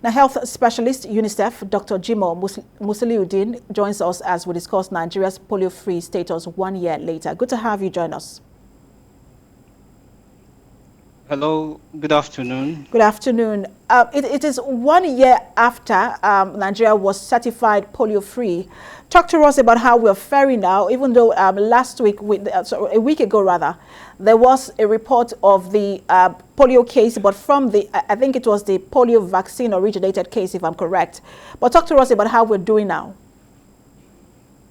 Now, health specialist UNICEF, Dr. Jimoh Musliudeen, joins us as we discuss Nigeria's polio-free status 1 year later. Good to have you join us. Hello, good afternoon. Good afternoon. It is 1 year after Nigeria was certified polio-free. Talk to us about how we're faring now, even though last week, a week ago rather, there was a report of the polio case, but from the, I think it was the polio vaccine originated case, if I'm correct. But talk to us about how we're doing now.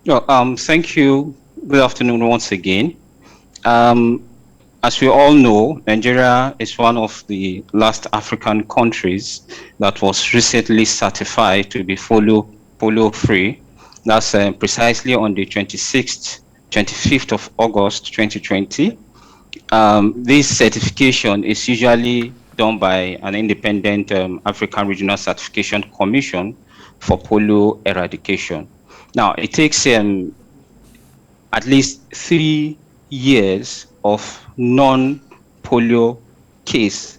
Thank you. Good afternoon once again. As we all know, Nigeria is one of the last African countries that was recently certified to be polio-free. That's precisely on the 25th of August 2020. This certification is usually done by an independent African Regional Certification Commission for polio eradication. Now, it takes at least 3 years of non-polio case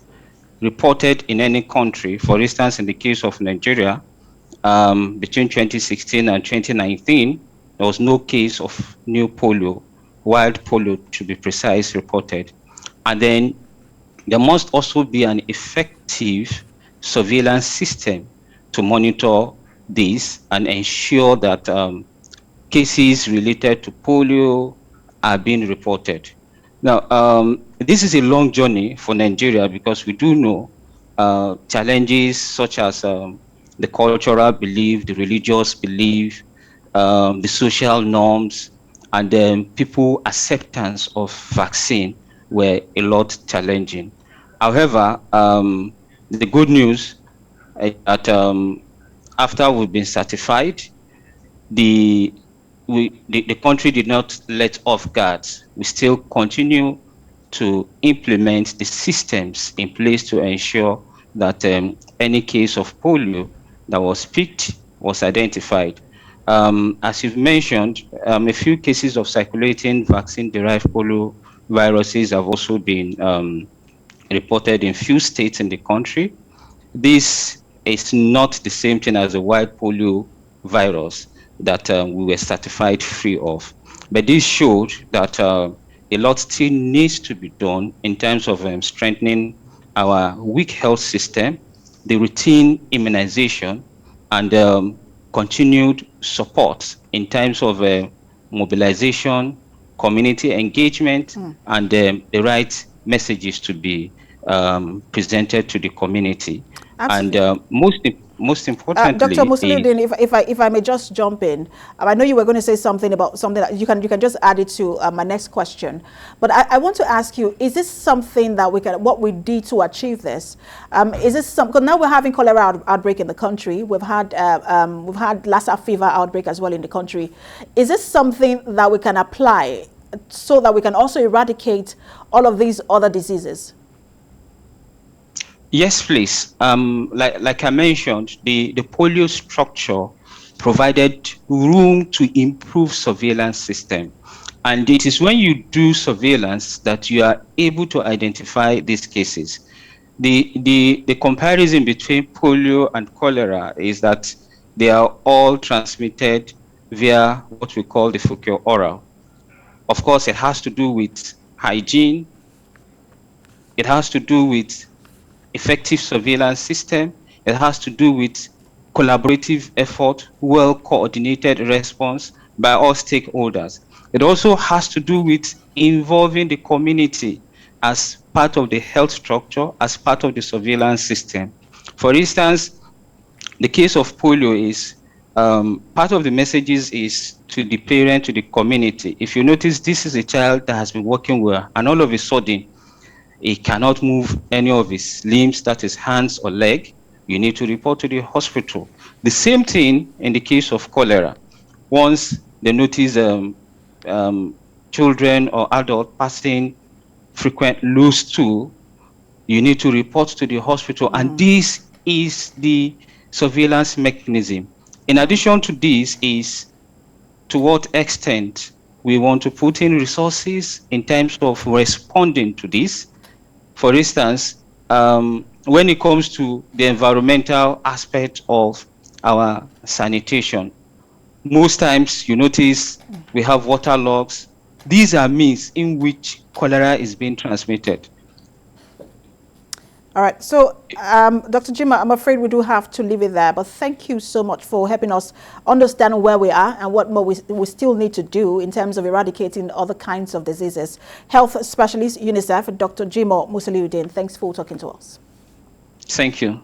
reported in any country. For instance, in the case of Nigeria, between 2016 and 2019, there was no case of new polio, wild polio to be precise, reported. And then there must also be an effective surveillance system to monitor this and ensure that cases related to polio are being reported. Now, this is a long journey for Nigeria because we do know challenges such as the cultural belief, the religious belief, the social norms, and people acceptance of vaccine were a lot challenging. However, the good news is that after we've been certified, the country did not let off guard. We still continue to implement the systems in place to ensure that any case of polio that was picked was identified. As you've mentioned, a few cases of circulating vaccine-derived polio viruses have also been reported in few states in the country. This is not the same thing as a wild polio virus that we were certified free of. But this showed that a lot still needs to be done in terms of strengthening our weak health system, the routine immunization, and continued support in terms of mobilization, community engagement, and the right messages to be presented to the community. Absolutely. And most importantly, Dr. Musliudeen, if I may just jump in, I know you were going to say something about something that you can just add it to my next question, but I want to ask you: is this something that what we did to achieve this? Is this because now we're having cholera outbreak in the country? We've had Lassa fever outbreak as well in the country. Is this something that we can apply so that we can also eradicate all of these other diseases? Yes, please. Like I mentioned, the polio structure provided room to improve surveillance system. And it is when you do surveillance that you are able to identify these cases. The comparison between polio and cholera is that they are all transmitted via what we call the fecal oral. Of course, it has to do with hygiene. It has to do with effective surveillance system. It has to do with collaborative effort, well-coordinated response by all stakeholders. It also has to do with involving the community as part of the health structure, as part of the surveillance system. For instance, the case of polio is, part of the messages is to the parent, to the community. If you notice, this is a child that has been working well, and all of a sudden, he cannot move any of his limbs, that is hands or leg, you need to report to the hospital. The same thing in the case of cholera. Once they notice children or adults passing frequent loose stool, you need to report to the hospital. And this is the surveillance mechanism. In addition to this is to what extent we want to put in resources in terms of responding to this. For instance, when it comes to the environmental aspect of our sanitation, most times you notice we have water logs. These are means in which cholera is being transmitted. All right. So, Dr. Jimoh, I'm afraid we do have to leave it there. But thank you so much for helping us understand where we are and what more we still need to do in terms of eradicating other kinds of diseases. Health specialist, UNICEF, Dr. Jimoh Musliudeen, thanks for talking to us. Thank you.